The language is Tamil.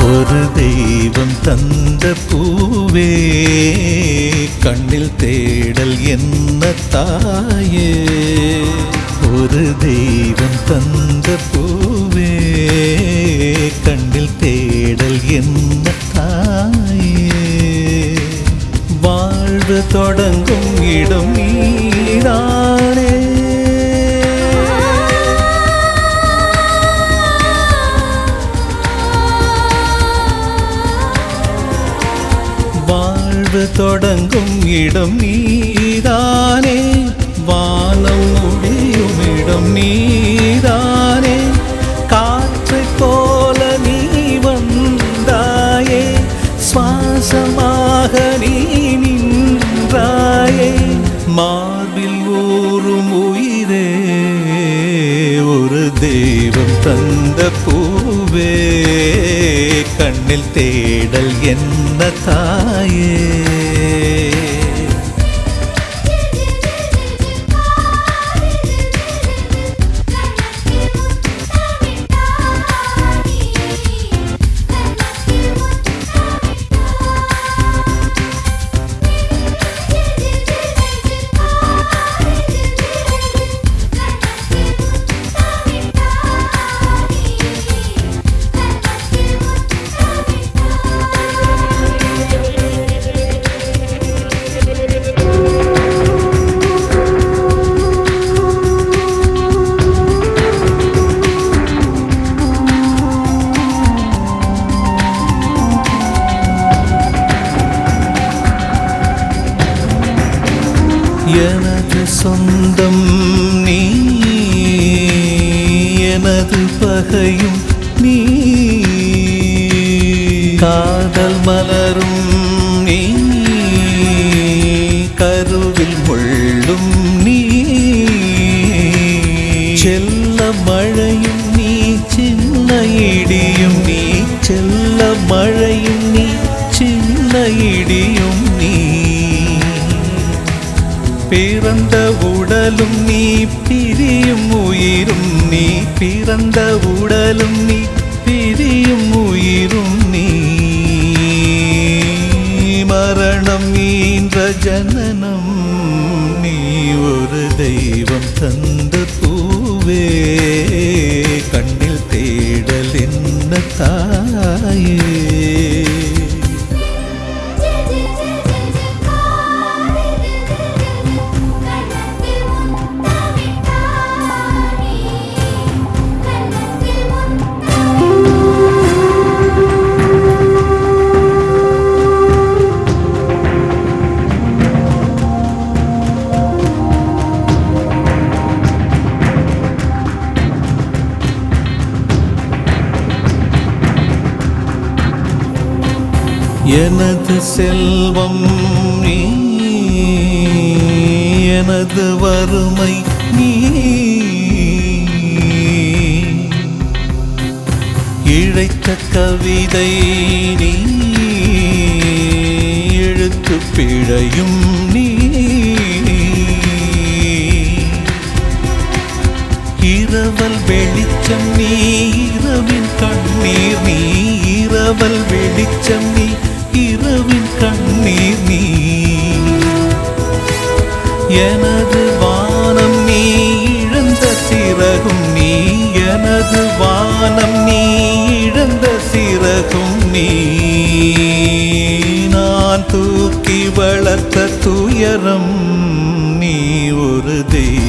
ஒரு தெய்வம் தந்த பூவே கண்ணில் தேடல் என்ன தாயே. ஒரு தெய்வம் தந்த பூவே கண்ணில் தேடல் என்ன தாயே. வாழ்வு தொடங்கும் இடம் நீதானே. வாழ்வு தொடங்கும் இடம் நீதானே. வானம் முடியும் இடம் நீதானே. காற்றைப் போல நீ வந்தாயே. சுவாசமாக நீ நின்றாயே. மார்பில் ஊறும் உயிரே ஒரு தெய்வம் தந்த பூவே கண்ணில் தேடல் என்ன தாயே. எனது சொந்தம் நீ, எனது பகையும் நீ. காதல் மலரும் நீ, கருவில் முள்ளும் நீ. செல்ல மழையும் நீ, சின்ன இடியும் நீ. செல்ல மழையும் நீ, சின்ன இடியும் நீ. பிறந்த உடலும் நீ, பிரியும் உயிரும் நீ. பிறந்த உடலும் நீ, பிரியும் உயிரும் நீ. மரணம் ஈன்ற ஜனனம் நீ. ஒரு தெய்வம் தந்த பூவே கண்ணில் தேடல் என்ன தாயே. எனது செல்வம் நீ, எனது வறுமை நீ. இழைத்த கவிதை நீ, எழுத்து பிழையும் நீ. இரவல் வெளிச்சம் நீ, இரவின் கண்ணீர் நீ. இரவல் வெளிச்சம் நீ, இரவின் கண்ணீர் நீ. எனது வானம் நீ, இழந்த சிறகும் நீ. எனது வானம் நீ, இழந்த சிறகும் நீ. நான் தூக்கி வளர்த்த துயரம் நீ. ஒரு தெய்வம்